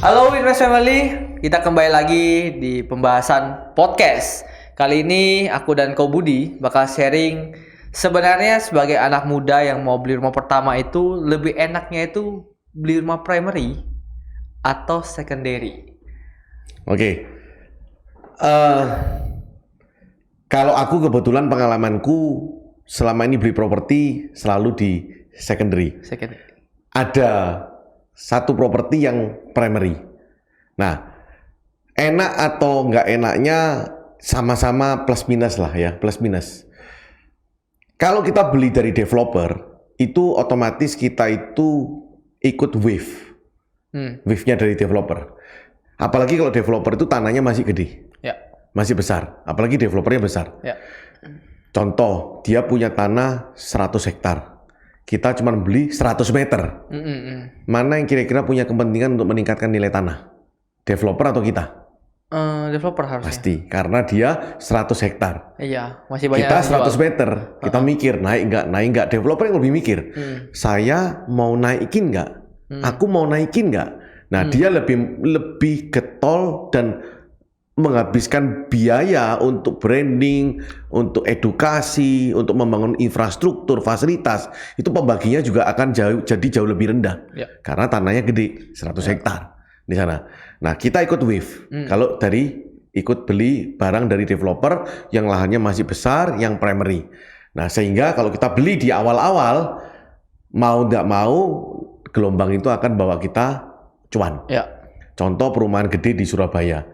Halo Invest Family, kita kembali lagi di pembahasan podcast. Kali ini aku dan Ko Budi bakal sharing sebenarnya sebagai anak muda yang mau beli rumah pertama itu lebih enaknya itu beli rumah primary atau secondary. Oke. Kalau aku kebetulan pengalamanku selama ini beli properti selalu di secondary. Ada satu properti yang primary. Nah, enak atau nggak enaknya sama-sama plus minus lah ya, plus minus. Kalau kita beli dari developer, itu otomatis kita itu ikut wave. Wave-nya dari developer. Apalagi kalau developer itu tanahnya masih gede. Ya. Masih besar, apalagi developernya besar. Ya. Contoh, dia punya tanah 100 hektar. Kita cuma beli 100 meter. Mana yang kira-kira punya kepentingan untuk meningkatkan nilai tanah? Developer atau kita? Developer harusnya. Pasti, karena dia 100 hektar. Iya, masih banyak. Kita 100 meter, kita mikir naik nggak. Developer yang lebih mikir, saya mau naikin nggak? Aku mau naikin nggak? Nah, dia lebih getol dan menghabiskan biaya untuk branding, untuk edukasi, untuk membangun infrastruktur, fasilitas. Itu pembaginya juga akan jadi jauh lebih rendah. Ya. Karena tanahnya gede, 100 hektar di sana. Nah, kita ikut wave. Kalau ikut beli barang dari developer yang lahannya masih besar, yang primary. Nah, sehingga kalau kita beli di awal-awal, mau nggak mau, gelombang itu akan bawa kita cuan. Ya. Contoh perumahan gede di Surabaya.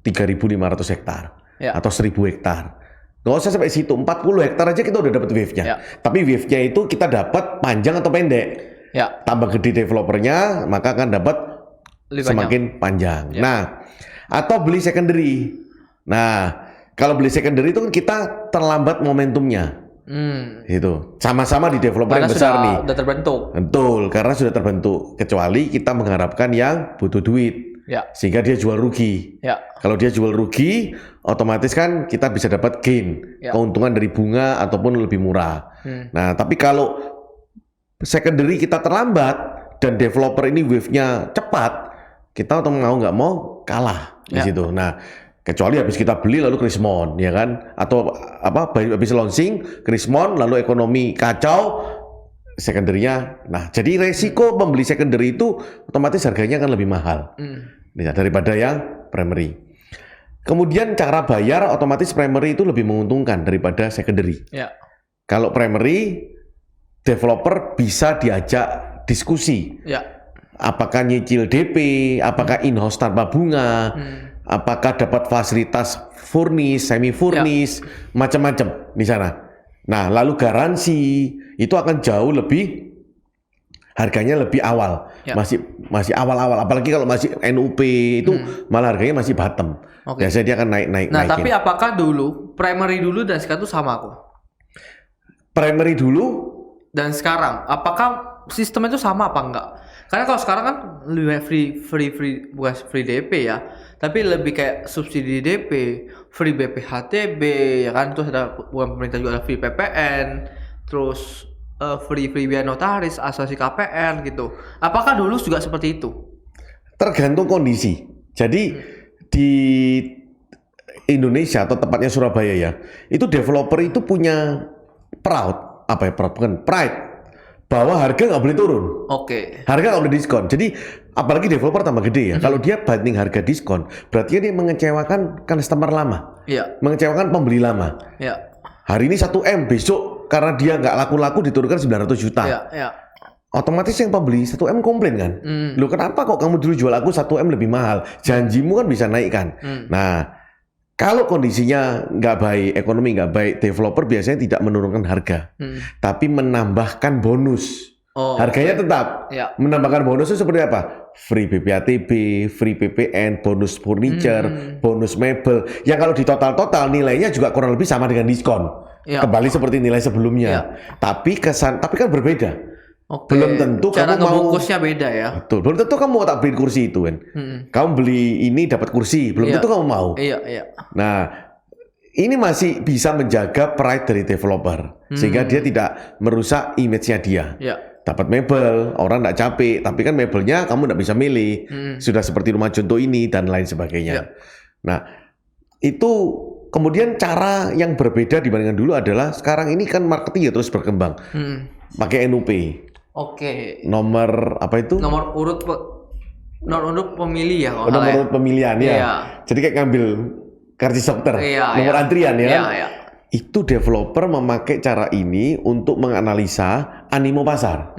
3.500 hektar atau 1.000 hektar. Nggak usah sampai situ, 40 hektar aja kita udah dapat wave-nya. Ya. Tapi wave-nya itu kita dapat panjang atau pendek. Ya. Tambah gede developernya, maka akan dapat semakin panjang. Ya. Nah, atau beli secondary. Nah, kalau beli secondary itu kan kita terlambat momentumnya. Gitu. Sama-sama di developer Karena yang besar nih. Sudah terbentuk. Betul, karena sudah terbentuk. Kecuali kita mengharapkan yang butuh duit. Ya. Sehingga dia jual rugi. Ya. Kalau dia jual rugi, otomatis kan kita bisa dapat gain, keuntungan dari bunga ataupun lebih murah. Nah, tapi kalau secondary kita terlambat dan developer ini wave-nya cepat, kita mau nggak mau kalah di situ. Nah, kecuali habis kita beli lalu krismon, ya kan? Atau habis launching krismon lalu ekonomi kacau. Secondary-nya, nah jadi resiko membeli secondary itu otomatis harganya akan lebih mahal daripada yang primary. Kemudian cara bayar otomatis primary itu lebih menguntungkan daripada secondary. Ya. Kalau primary, developer bisa diajak diskusi. Ya. Apakah nyicil DP, apakah in-house tanpa bunga, apakah dapat fasilitas furnish, semi furnish, macam-macam di sana. Nah, lalu garansi itu akan jauh lebih harganya lebih awal, masih awal-awal. Apalagi kalau masih NUP itu malah harganya masih bottom. Biasanya dia akan naikin. Tapi apakah dulu primary dulu dan sekarang itu sama kok? Primary dulu dan sekarang, apakah sistem itu sama apa enggak? Karena kalau sekarang kan lebih bukan free DP ya, tapi lebih kayak subsidi DP, free BPHTB, ya kan, terus ada bukan pemerintah juga ada free PPN, terus free biaya notaris, asuransi KPR gitu. Apakah dulu juga seperti itu? Tergantung kondisi. Jadi di Indonesia atau tepatnya Surabaya ya, itu developer itu punya pride bahwa harga nggak boleh turun. Harga nggak boleh diskon. Jadi apalagi developer tambah gede ya. Kalau dia banding harga diskon, berarti dia mengecewakan customer lama. Mengecewakan pembeli lama. Hari ini 1M, besok karena dia nggak laku-laku diturunkan 900 juta. Otomatis yang pembeli 1M komplain kan. Loh kenapa kok kamu dulu jual aku 1M lebih mahal? Janjimu kan bisa naik kan. Nah, kalau kondisinya nggak baik, ekonomi nggak baik, developer biasanya tidak menurunkan harga, tapi menambahkan bonus. Harganya tetap. Menambahkan bonus itu seperti apa? Free BPHTB, free PPN, bonus furniture, bonus mebel. Yang kalau di total nilainya juga kurang lebih sama dengan diskon. Kembali seperti nilai sebelumnya. Tapi kan berbeda. Belum tentu cara kamu ngebungkusnya beda ya. Betul. Belum tentu kamu mau tak beli kursi itu kan. Kamu beli ini dapat kursi, belum tentu kamu mau. Nah, ini masih bisa menjaga pride dari developer sehingga dia tidak merusak image-nya dia. dapat mebel, orang nggak capek, tapi kan mebelnya kamu nggak bisa milih, sudah seperti rumah contoh ini dan lain sebagainya. Nah, itu kemudian cara yang berbeda dibandingkan dulu adalah sekarang ini kan marketing ya terus berkembang, pakai NUP. Nomor apa itu? Nomor urut pemilih ya. Nomor urut pemilihan ya. Jadi kayak ngambil karcis dokter, nomor antrian ya kan? Itu developer memakai cara ini untuk menganalisa animo pasar.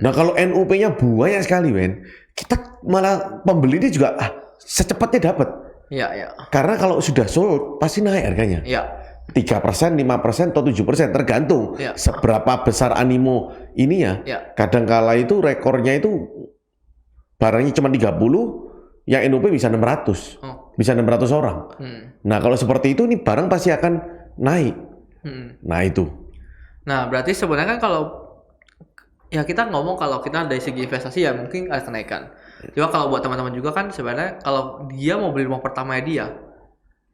Nah kalau NUP-nya banyak sekali, Men, kita malah pembeli ini juga secepatnya dapat. Karena kalau sudah sold pasti naik harganya. 3%, 5%, atau 7% tergantung seberapa besar animo ininya. Kadangkala itu rekornya itu barangnya cuma 30, yang NUP bisa 600, bisa 600 orang. Nah kalau seperti itu nih barang pasti akan naik. Nah itu. Nah berarti sebenarnya kan kalau ya kita ngomong kalau kita dari segi investasi ya mungkin ada kenaikan. Cuma kalau buat teman-teman juga kan sebenarnya kalau dia mau beli rumah pertama dia,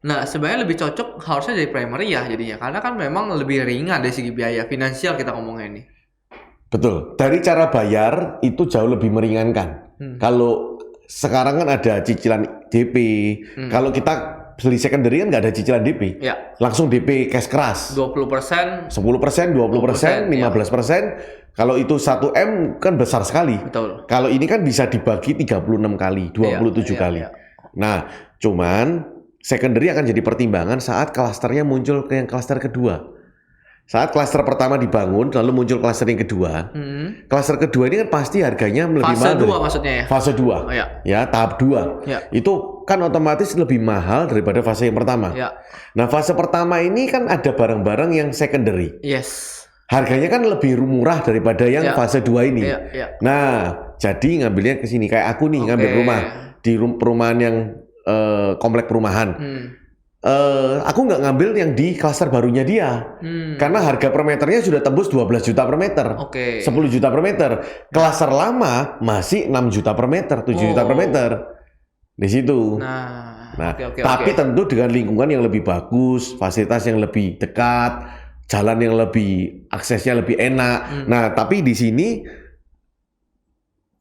nah sebenarnya lebih cocok harusnya dari primary ya jadinya, karena kan memang lebih ringan dari segi biaya finansial kita ngomongnya ini. Betul. Dari cara bayar itu jauh lebih meringankan. Kalau sekarang kan ada cicilan DP. Kalau kita beli secondary kan nggak ada cicilan DP. Langsung DP cash keras. 20%, 10%, 20%, 15%. Kalau itu 1M kan besar sekali. Betul. Kalau ini kan bisa dibagi 36 kali, 27 kali. Nah, cuman secondary akan jadi pertimbangan saat klasternya muncul ke yang klaster kedua. Saat klaster pertama dibangun, lalu muncul klaster yang kedua. Klaster kedua ini kan pasti harganya lebih mahal. Fase 2 maksudnya ya? Fase 2, ya tahap 2. Itu kan otomatis lebih mahal daripada fase yang pertama. Nah fase pertama ini kan ada barang-barang yang secondary. Harganya kan lebih murah daripada yang fase 2 ini. Nah jadi ngambilnya ke sini. Kayak aku nih ngambil rumah di perumahan yang komplek perumahan. Aku nggak ngambil yang di klaster barunya dia, karena harga per meternya sudah tembus 12 juta per meter, 10 juta per meter. Klaster lama masih 6 juta per meter, 7 juta per meter di situ. Tapi tentu dengan lingkungan yang lebih bagus, fasilitas yang lebih dekat, jalan yang lebih aksesnya lebih enak. Nah, tapi di sini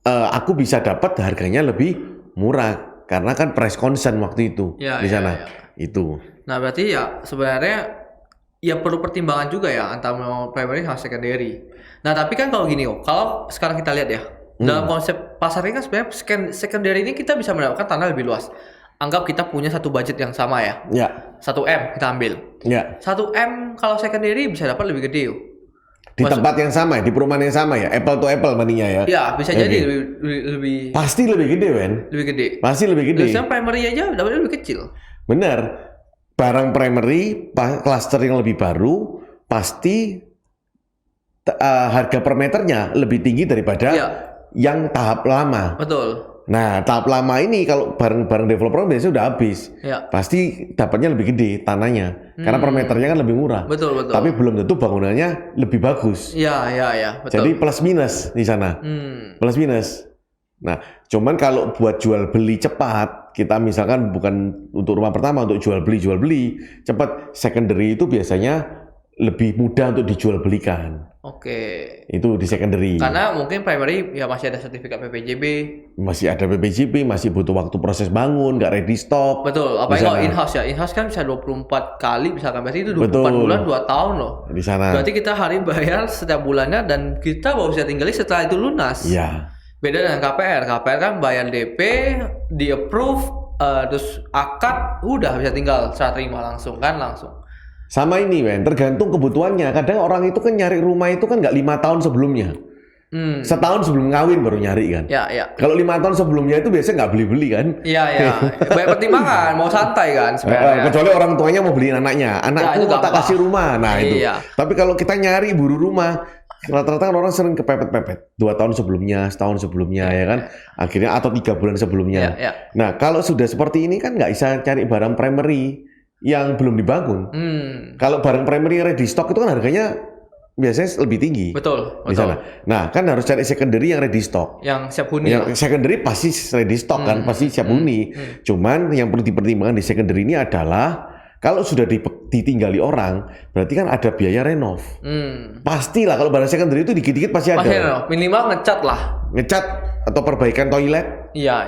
aku bisa dapat harganya lebih murah karena kan price concern waktu itu di sana. Itu. Nah berarti ya sebenarnya ya perlu pertimbangan juga ya antara mau primary sama secondary. Nah tapi kan kalau gini kalau sekarang kita lihat ya dalam konsep pasar ini kan sebenarnya secondary ini kita bisa mendapatkan tanah lebih luas. Anggap kita punya satu budget yang sama ya. 1M kita ambil. 1M kalau secondary bisa dapat lebih gede di tempat yang sama, di perumahan yang sama ya, apple to apple maninya ya. Ya bisa jadi lebih. Pasti lebih gede, Wen. Lebih gede. Pasti lebih gede. Terusnya primary aja dapatnya lebih kecil. Benar. Barang primary, klaster yang lebih baru, pasti harga per meternya lebih tinggi daripada yang tahap lama. Betul. Nah, tahap lama ini kalau barang developer biasanya udah habis. Pasti dapatnya lebih gede tanahnya. Karena per meternya kan lebih murah. Betul. Tapi belum tentu bangunannya lebih bagus. Betul. Jadi plus minus di sana. Plus minus. Nah, cuman kalau buat jual beli cepat, kita misalkan bukan untuk rumah pertama, untuk jual beli cepat, secondary itu biasanya lebih mudah untuk dijual belikan. Itu di secondary. Karena mungkin primary ya masih ada sertifikat PPJB. Masih ada PPJB, masih butuh waktu proses bangun, nggak ready stock. Betul, apalagi kalau in-house ya. In-house kan bisa 24 kali, misalkan berarti itu 24 bulan, 2 tahun loh. Di sana. Berarti kita hari bayar setiap bulannya dan kita baru bisa tinggali setelah itu lunas. Beda dengan KPR. KPR kan bayar DP, di-approve, terus akad, udah bisa tinggal serah terima langsung. Sama ini, Men, tergantung kebutuhannya. Kadang orang itu kan nyari rumah itu kan nggak 5 tahun sebelumnya. Setahun sebelum ngawin baru nyari kan. Kalau 5 tahun sebelumnya itu biasanya nggak beli-beli kan. Banyak pertimbangan, mau santai kan sebenarnya. Kecuali orang tuanya mau beliin anaknya. Anakku mau tak kasih rumah. Nah itu. Tapi kalau kita nyari buru rumah, rata-rata kan orang sering kepepet-pepet 2 tahun sebelumnya, setahun sebelumnya ya kan, akhirnya atau 3 bulan sebelumnya. Nah kalau sudah seperti ini kan nggak bisa cari barang primary yang belum dibangun. Kalau barang primary ready stock itu kan harganya biasanya lebih tinggi. Betul. Di sana. Nah kan harus cari secondary yang ready stock. Yang siap huni. Yang secondary pasti ready stock kan, pasti siap huni. Cuman yang perlu dipertimbangkan di secondary ini adalah Kalau sudah ditinggali orang, berarti kan ada biaya renov. Pastilah kalau barang secondary itu dikit-dikit pasti ada. Pasti minimal ngecat lah. Ngecat atau perbaikan toilet. Iya.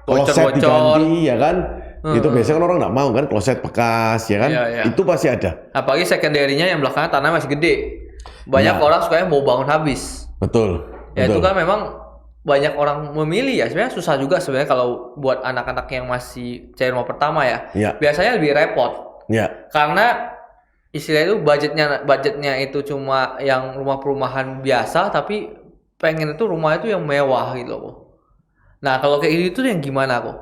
Kloset diganti, ya kan? Itu biasanya kan orang nggak mau kan, kloset bekas, ya kan? Iya. Itu pasti ada. Apalagi secondary-nya yang belakangnya tanah masih gede. Banyak orang sukanya mau bangun habis. Betul. Itu kan memang banyak orang memilih ya. Sebenarnya susah juga sebenarnya kalau buat anak-anak yang masih cari rumah pertama ya. Biasanya lebih repot. Karena istilahnya itu budgetnya itu cuma yang rumah perumahan biasa, tapi pengen itu rumah itu yang mewah gitu loh. Nah kalau kayak gitu yang gimana kok?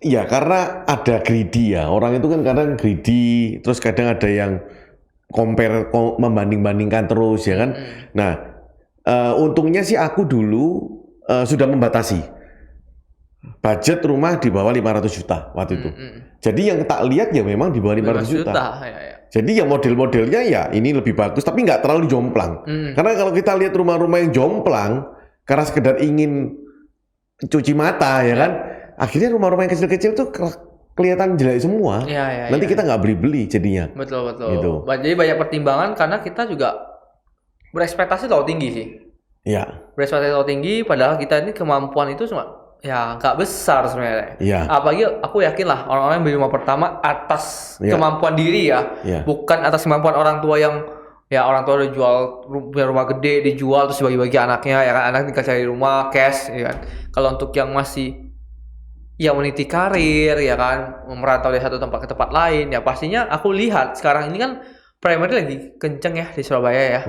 Iya, karena ada greedy ya. Orang itu kan kadang greedy, terus kadang ada yang membanding-bandingkan terus ya kan. Nah, untungnya sih aku dulu sudah membatasi budget rumah di bawah 500 juta waktu itu. Jadi yang tak lihat ya memang di bawah 500 juta. Ya. Jadi ya model-modelnya ya ini lebih bagus, tapi nggak terlalu jomplang. Karena kalau kita lihat rumah-rumah yang jomplang, karena sekedar ingin cuci mata ya kan, akhirnya rumah-rumah yang kecil-kecil tuh kelihatan jelek semua. Nanti kita nggak beli-beli jadinya. Betul. Gitu. Jadi banyak pertimbangan karena kita juga berekspektasi terlalu tinggi sih. Iya. Berekspektasi terlalu tinggi, padahal kita ini kemampuan itu cuma ya nggak besar sebenarnya. Apalagi aku yakin lah orang-orang yang beli rumah pertama atas kemampuan diri ya, bukan atas kemampuan orang tua yang ya orang tua udah jual punya rumah gede dijual terus bagi-bagi anaknya ya kan, anak dikasih rumah cash ya kan. Kalau untuk yang masih yang meniti karir ya kan, merantau dari satu tempat ke tempat lain ya, pastinya aku lihat sekarang ini kan primary lagi kenceng ya di Surabaya ya.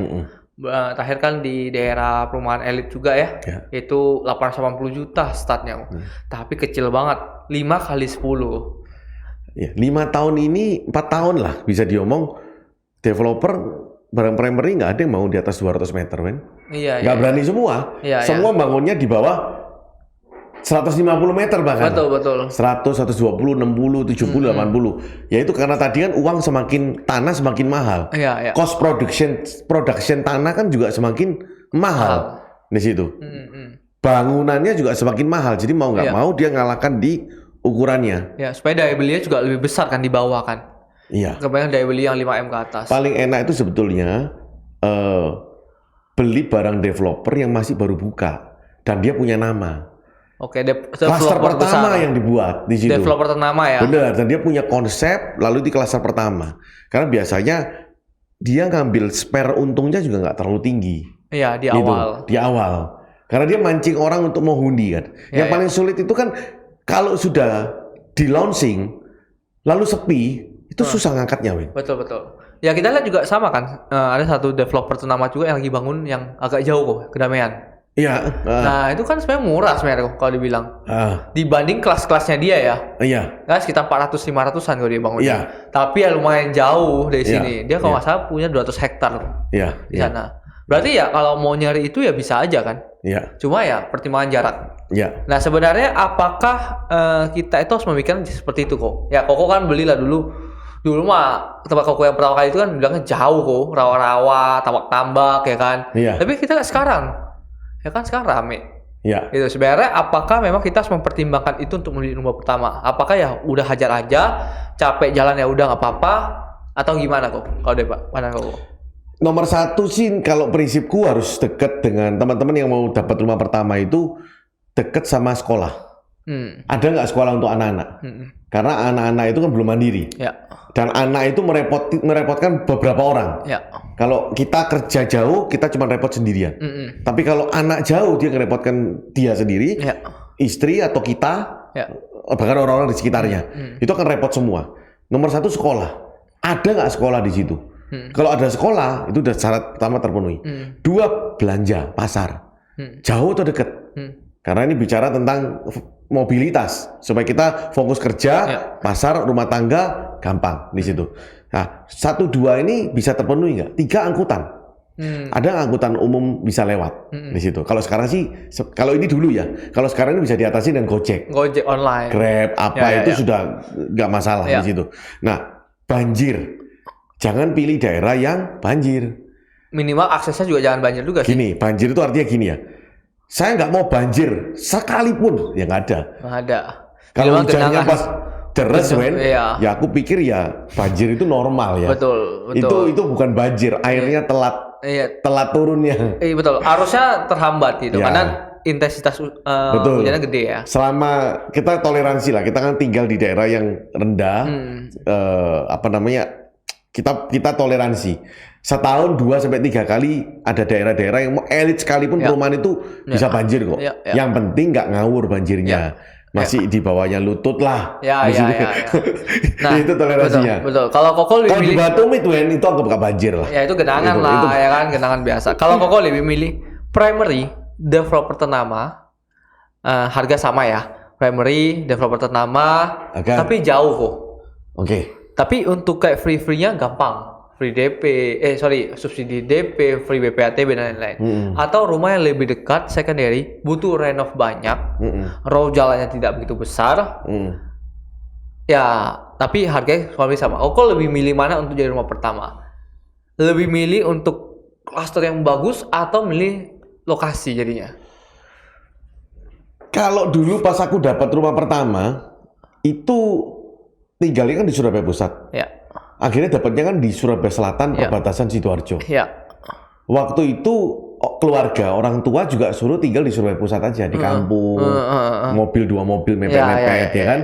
Terakhir kan di daerah perumahan elit juga ya, itu 880 juta startnya, tapi kecil banget, 5 kali 10. Ya, 5 tahun ini 4 tahun lah bisa diomong developer barang primary nggak ada yang mau di atas 200 meter kan? Nggak berani semua. Semua bangunnya di bawah 150 meter bahkan. Betul. 100, 120, 60, 70, 80. Ya itu karena tadi kan uang semakin tanah semakin mahal. Cost production tanah kan juga semakin mahal di situ. Bangunannya juga semakin mahal. Jadi mau nggak mau dia ngalahkan di ukurannya. Ya, supaya daya belinya juga lebih besar kan di bawah kan. Kebanyakan daya beli yang 5M ke atas. Paling enak itu sebetulnya beli barang developer yang masih baru buka dan dia punya nama. Klaster pertama yang dibuat di situ. Developer ternama ya. Benar, dan dia punya konsep lalu di klaster pertama. Karena biasanya dia ngambil spare untungnya juga nggak terlalu tinggi. Iya, di awal. Di awal. Karena dia mancing orang untuk mau hundi kan. Yang paling sulit itu kan kalau sudah di launching lalu sepi, itu susah ngangkatnya, Win. Betul. Ya kita lihat juga sama kan. Ada satu developer ternama juga yang lagi bangun yang agak jauh kok, Kedamaian. Iya. Nah itu kan sebenarnya murah sebenarnya kalau dibilang. Dibanding kelas-kelasnya dia ya. Kan sekitar 400-500an kalau dia bangun. Tapi ya lumayan jauh dari sini. Dia kalau nggak salah punya 200 hektar di sana. Berarti ya kalau mau nyari itu ya bisa aja kan. Cuma ya pertimbangan jarak. Nah sebenarnya apakah kita itu harus memikirkan seperti itu kok? Ya Koko kan belilah dulu mah tempat Koko yang pertama kali itu kan bilangnya jauh kok, rawa-rawa, tambak-tambak ya kan. Tapi kita sekarang ya kan sekarang rame. Itu sebenarnya apakah memang kita harus mempertimbangkan itu untuk membeli rumah pertama? Apakah ya udah hajar aja, capek jalan ya udah nggak apa-apa, atau gimana kok? Kalau deh Pak, mana kok? Nomor satu sih kalau prinsipku harus dekat dengan teman-teman yang mau dapat rumah pertama itu dekat sama sekolah. Ada nggak sekolah untuk anak-anak? Karena anak-anak itu kan belum mandiri. Dan anak itu merepotkan beberapa orang. Kalau kita kerja jauh, kita cuma repot sendirian. Tapi kalau anak jauh, dia ngerepotkan dia sendiri, istri atau kita, bahkan orang-orang di sekitarnya. Itu akan repot semua. Nomor satu sekolah. Ada nggak sekolah di situ? Kalau ada sekolah, itu udah syarat pertama terpenuhi. Dua, belanja, pasar. Jauh atau dekat? Karena ini bicara tentang mobilitas. Supaya kita fokus kerja, pasar, rumah tangga, gampang di situ. Nah, 1, 2 ini bisa terpenuhi nggak? 3, angkutan. Ada angkutan umum bisa lewat di situ. Kalau sekarang sih, kalau ini dulu ya. Kalau sekarang ini bisa diatasi dengan Gojek online, Grab, itu sudah nggak masalah di situ. Nah, banjir. Jangan pilih daerah yang banjir. Minimal aksesnya juga jangan banjir juga sih. Gini, banjir itu artinya gini ya. Saya nggak mau banjir sekalipun, ya nggak ada. Nggak ada. Kalau hujannya pas deres men. Iya. Ya aku pikir ya banjir itu normal ya. Betul. Itu bukan banjir, airnya telat turunnya. Iya betul. Arusnya terhambat gitu Ya. karena intensitas hujannya gede ya. Selama kita toleransi lah, kita kan tinggal di daerah yang rendah, kita toleransi. Setahun 2 sampai 3 kali ada daerah-daerah yang mau elit sekalipun perumahan itu bisa banjir kok. Yang penting nggak ngawur banjirnya. Masih di bawahnya lutut lah. Ya. Nah, itu toleransinya. Betul. Kalau Koko lebih milih di Batum itu anggap gak banjir lah. Ya itu genangan ya kan, genangan biasa. Kalau Koko lebih milih primary developer ternama, harga sama ya. Primary developer ternama, tapi jauh kok. Oke. Tapi untuk kayak free-nya gampang. Free DP, subsidi DP, free BPATB dan lain-lain. Atau rumah yang lebih dekat, secondary, butuh renov banyak, row jalannya tidak begitu besar, ya, tapi harganya kurang lebih sama. Kok lebih milih mana untuk jadi rumah pertama? Lebih milih untuk klaster yang bagus atau milih lokasi jadinya? Kalau dulu pas aku dapat rumah pertama, itu tinggalnya kan di Surabaya Pusat. Ya. Akhirnya dapatnya kan di Surabaya Selatan, perbatasan Sidoarjo. Ya. Waktu itu keluarga, orang tua juga suruh tinggal di Surabaya Pusat aja, di kampung, mobil 2 mobil mepet-mepet, ya kan?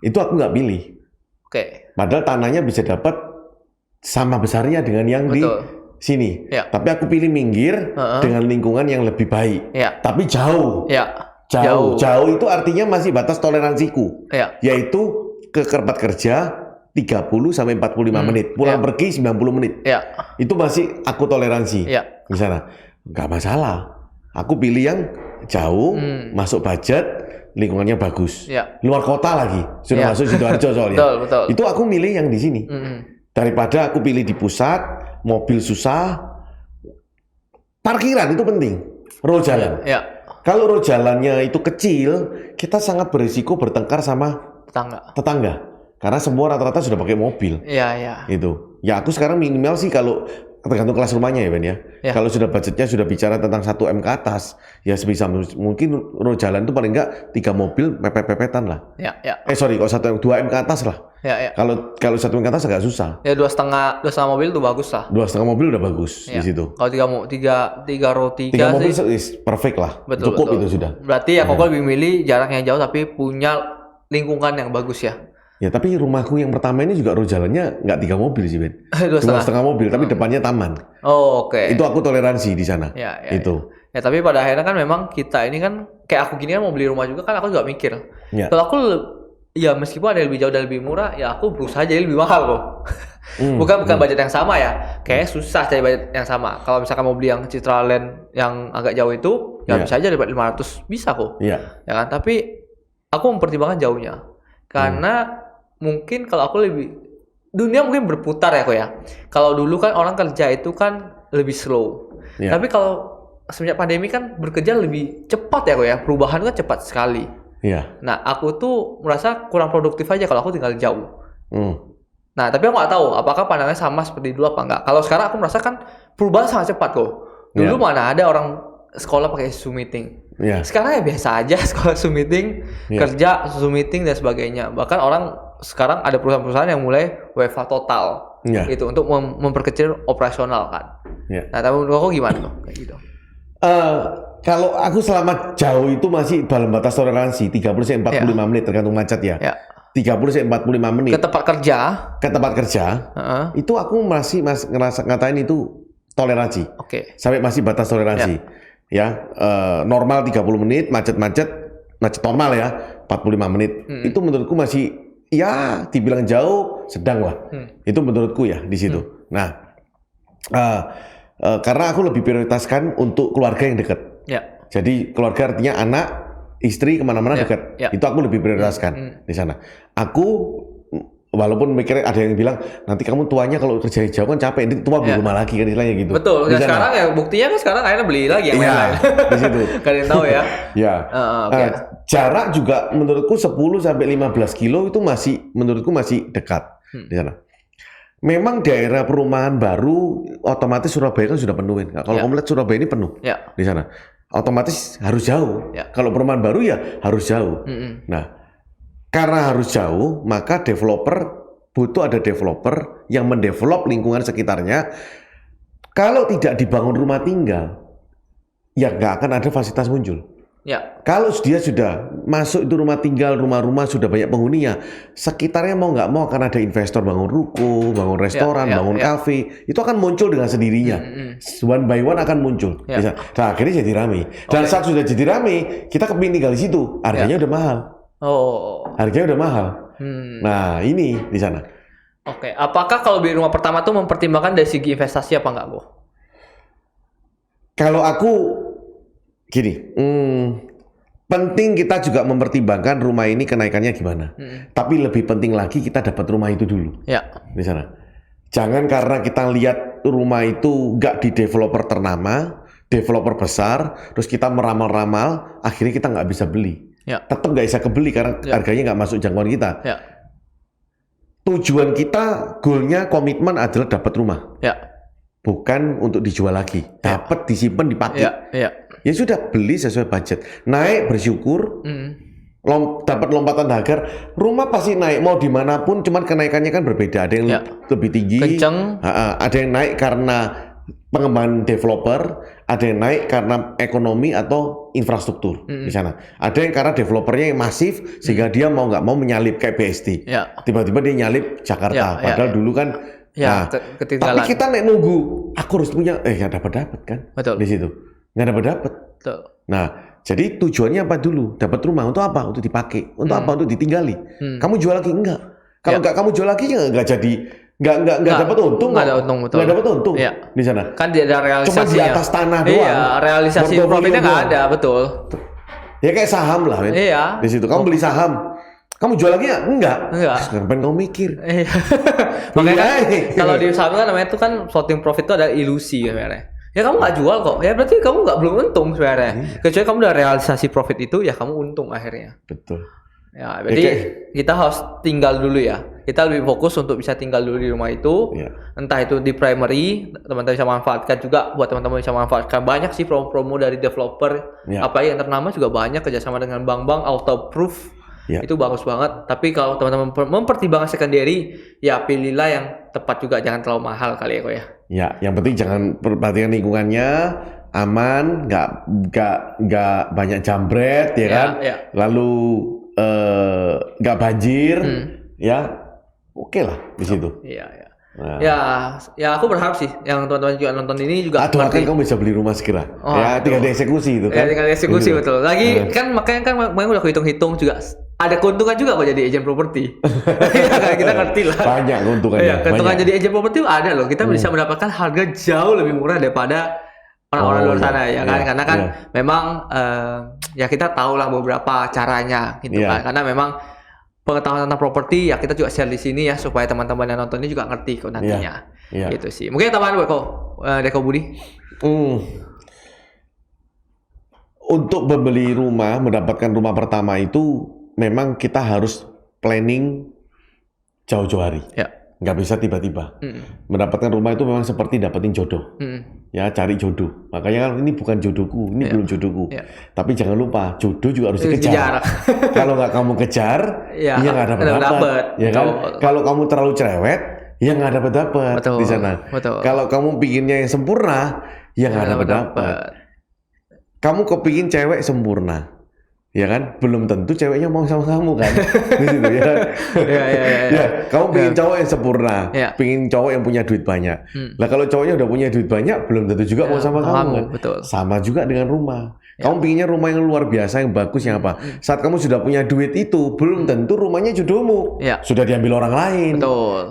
Itu aku nggak pilih. Oke. Padahal tanahnya bisa dapat sama besarnya dengan yang di sini. Tapi aku pilih minggir dengan lingkungan yang lebih baik. Tapi jauh. Jauh itu artinya masih batas toleransiku. Yaitu ke tempat kerja 30 sampai 45 menit, pulang pergi 90 menit. Itu masih aku toleransi. Di sana nggak masalah. Aku pilih yang jauh, masuk budget, lingkungannya bagus. Luar kota lagi, sudah masuk Sidoarjo soalnya. Betul. Itu aku milih yang di sini. Daripada aku pilih di pusat, mobil susah, parkiran itu penting, roll jalan. Kalau roll jalannya itu kecil, kita sangat berisiko bertengkar sama tetangga. Karena semua rata-rata sudah pakai mobil. Itu. Ya aku sekarang minimal sih kalau tergantung kelas rumahnya ya Ben ya. Kalau sudah budgetnya sudah bicara tentang 1 M ke atas, ya sebisa mungkin road jalan itu paling enggak 3 mobil mepet-mepetan lah. Kalau 1 M, 2 M ke atas lah. Kalau 1 M ke atas agak susah. Ya 2,5 mobil tuh bagus lah. 2,5 mobil udah bagus di situ. Kalau 3 row 3 mobil is perfect lah. Cukup itu sudah. Berarti ya Koko lebih milih jaraknya jauh tapi punya lingkungan yang bagus ya. Ya tapi rumahku yang pertama ini juga road jalannya nggak 3 mobil sih Ben. Cuma setengah mobil tapi depannya taman. Oke. Itu aku toleransi di sana. Itu. Ya tapi pada akhirnya kan memang kita ini kan kayak aku gini kan mau beli rumah juga kan aku juga mikir. Kalau aku ya meskipun ada yang lebih jauh dan lebih murah ya aku berusaha jadi lebih mahal kok. Bukan budget yang sama ya. Kayaknya susah cari budget yang sama. Kalau misalkan mau beli yang Citraland yang agak jauh itu ya bisa aja dapat 500 bisa kok. Ya kan? Tapi aku mempertimbangkan jauhnya. Karena mungkin kalau aku dunia mungkin berputar ya kok ya. Kalau dulu kan orang kerja itu kan lebih slow. Tapi kalau semenjak pandemi kan bekerja lebih cepat ya kok ya. Perubahan kan cepat sekali. Nah aku tuh merasa kurang produktif aja kalau aku tinggal jauh. Nah tapi aku nggak tahu apakah pandangannya sama seperti dulu apa enggak. Kalau sekarang aku merasakan perubahan sangat cepat kok. Dulu mana ada orang sekolah pakai Zoom meeting. Sekarang ya biasa aja sekolah Zoom meeting, kerja Zoom meeting dan sebagainya. Bahkan orang sekarang ada perusahaan-perusahaan yang mulai WFH total, gitu untuk memperkecil operasional kan. Nah, tapi kok gimana tuh kayak gitu? Kalau aku selama jauh itu masih dalam batas toleransi 30 sampai 45 menit tergantung macet ya. 30 sampai 45 menit. Ke tempat kerja. Itu aku masih ngerasa ngatain itu toleransi. Sampai masih batas toleransi. Normal 30 menit, macet normal ya 45 menit. Itu menurutku masih dibilang jauh, sedang lah. Itu menurutku ya di situ. Nah, karena aku lebih prioritaskan untuk keluarga yang dekat. Jadi keluarga artinya anak, istri kemana-mana dekat. Itu aku lebih prioritaskan di sana. Aku walaupun mikirnya ada yang bilang nanti kamu tuanya kalau kerja jauh kan capek, nanti tua beli rumah lagi kan istilahnya gitu. Betul. Dan sekarang ya buktinya kan sekarang akhirnya beli lagi yang lain. Di situ. Kalian tahu ya. Jarak juga menurutku 10 sampai 15 kilo itu menurutku masih dekat di sana. Memang daerah perumahan baru otomatis Surabaya kan sudah penuh. Kalau kamu lihat Surabaya ini penuh di sana. Otomatis harus jauh. Kalau perumahan baru ya harus jauh. Nah, Karena harus jauh, maka butuh ada developer yang mendevelop lingkungan sekitarnya. Kalau tidak dibangun rumah tinggal, ya nggak akan ada fasilitas muncul. Ya. Kalau dia sudah masuk itu rumah tinggal, rumah-rumah sudah banyak penghuninya, sekitarnya mau nggak mau akan ada investor bangun ruko, bangun restoran, bangun kafe, itu akan muncul dengan sendirinya. One by one akan muncul. Nah, akhirnya jadi rame. Dan saat sudah jadi rame, kita kepingin tinggal di situ, harganya udah mahal. Harganya udah mahal. Nah ini di sana. Apakah kalau beli rumah pertama tuh mempertimbangkan dari segi investasi apa enggak, Bu? Kalau aku gini, penting kita juga mempertimbangkan rumah ini kenaikannya gimana. Tapi lebih penting lagi kita dapat rumah itu dulu. Ya. Di sana. Jangan karena kita lihat rumah itu nggak di developer ternama, developer besar, terus kita meramal-ramal, akhirnya kita nggak bisa beli. Ya. Tetap nggak bisa kebeli karena harganya nggak masuk jangkauan kita. Ya. Tujuan kita, goalnya, komitmen adalah dapat rumah. Ya. Bukan untuk dijual lagi. Dapat, disimpan, dipakai. Ya sudah, beli sesuai budget. Naik, bersyukur. Dapat lompatan harga. Rumah pasti naik, mau dimanapun, cuman kenaikannya kan berbeda. Ada yang lebih tinggi. Kenceng. Ada yang naik karena pengembangan developer, ada yang naik karena ekonomi atau infrastruktur di sana. Ada yang karena developernya yang masif sehingga dia mau nggak mau menyalip kayak BSD. Tiba-tiba dia nyalip Jakarta, padahal dulu kan. Tapi kita nunggu, aku harus punya, nggak dapat kan? Betul. Di situ nggak dapat. Nah, jadi tujuannya apa dulu? Dapat rumah untuk apa? Untuk dipakai. Untuk apa? Untuk ditinggali. Kamu jual lagi enggak? Kalau nggak kamu jual lagi ya nggak jadi. Nggak dapat untung. Nggak ada untung, betul. Nggak dapat untung di sana. Kan tidak ada realisasinya. Cuma di atas tanah doang. Iya, realisasi profitnya nggak ada, betul. Ya kayak saham lah, men. Iya. Di situ kamu beli saham, kamu jual lagi ya? Enggak. Ngapain kamu mikir? Iya. Makanya kan, kalau di saham kan namanya itu kan floating profit itu ada ilusi sebenarnya. Ya kamu nggak jual kok, ya berarti kamu belum untung sebenarnya. Kecuali kamu udah realisasi profit itu, ya kamu untung akhirnya. Betul. Ya, berarti kita harus tinggal dulu ya. Kita lebih fokus untuk bisa tinggal dulu di rumah itu. Entah itu di primary, teman-teman bisa manfaatkan juga. Buat teman-teman bisa manfaatkan. Banyak sih promo-promo dari developer. Apalagi yang ternama juga banyak kerjasama dengan bank-bank, auto-proof. Itu bagus banget. Tapi kalau teman-teman mempertimbangkan secondary, ya pilihlah yang tepat juga. Jangan terlalu mahal kali ya kok ya. Ya, yang penting jangan perhatikan lingkungannya. Aman, nggak banyak jambret, ya kan? Lalu nggak banjir, ya oke lah di situ. Nah. Ya aku berharap sih yang teman-teman juga nonton ini juga. Doakan kamu bisa beli rumah segera. Tinggal dieksekusi itu kan. Tinggal dieksekusi betul. Lagi kan makanya kan udah hitung-hitung juga. Ada keuntungan juga kok jadi agent properti. Kita ngerti lah. Banyak keuntungannya. Keuntungan jadi agent properti ada loh. Kita bisa mendapatkan harga jauh lebih murah daripada orang-orang luar sana ya kan. Karena kan memang ya kita tahu lah beberapa caranya gitu kan. Karena memang pengetahuan tentang properti ya kita juga share di sini ya supaya teman-teman yang nonton ini juga ngerti kok nantinya. Gitu sih. Mungkin tambahan Deko Budi. Untuk membeli rumah, mendapatkan rumah pertama itu memang kita harus planning jauh-jauh hari. Nggak bisa tiba-tiba. Mendapatkan rumah itu memang seperti dapetin jodoh. Ya, cari jodoh. Makanya kan ini bukan jodohku, ini belum jodohku. Tapi jangan lupa, jodoh juga harus dikejar. Kalau nggak kamu kejar, ya nggak dapat. Ya kan? Kalau kamu terlalu cerewet, ya nggak dapat di sana. Kalau kamu pinginnya yang sempurna, ya nggak dapat. Kamu kepingin cewek sempurna. Ya kan, belum tentu ceweknya mau sama kamu kan, di situ ya. Kamu pengen cowok yang sempurna, pengen cowok yang punya duit banyak. Lah kalau cowoknya udah punya duit banyak, belum tentu juga mau sama kamu kan. Sama juga dengan rumah. Kamu pengennya rumah yang luar biasa, yang bagus, yang apa? Saat kamu sudah punya duit itu, belum tentu rumahnya jodohmu. Sudah diambil orang lain.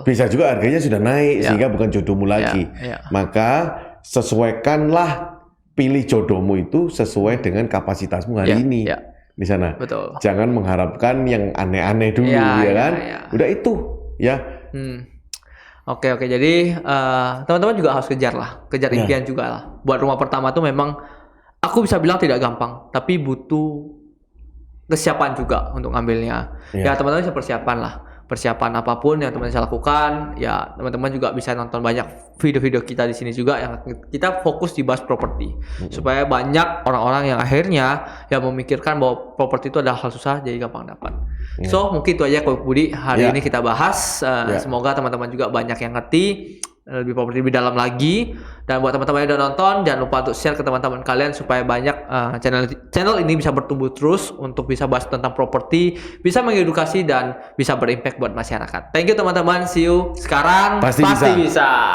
Bisa juga harganya sudah naik, sehingga bukan jodohmu lagi. Maka sesuaikanlah, pilih jodohmu itu sesuai dengan kapasitasmu hari ini. Di sana. Jangan mengharapkan yang aneh-aneh dulu ya kan. Udah itu ya. Oke. Jadi teman-teman juga harus kejar impian juga lah. Buat rumah pertama tuh memang aku bisa bilang tidak gampang, tapi butuh kesiapan juga untuk ngambilnya. Ya teman-teman bisa persiapan lah. persiapan apapun yang teman-teman bisa lakukan, ya teman-teman juga bisa nonton banyak video-video kita di sini juga yang kita fokus di bahas properti, supaya banyak orang-orang yang akhirnya yang memikirkan bahwa properti itu adalah hal susah jadi gampang dapat. So mungkin itu aja Ko Budi hari ini kita bahas. Semoga teman-teman juga banyak yang ngerti lebih properti lebih dalam lagi, dan buat teman-teman yang udah nonton jangan lupa untuk share ke teman-teman kalian supaya banyak channel ini bisa bertumbuh terus untuk bisa bahas tentang properti, bisa mengedukasi dan bisa berimpact buat masyarakat. Thank you teman-teman, see you sekarang pasti bisa.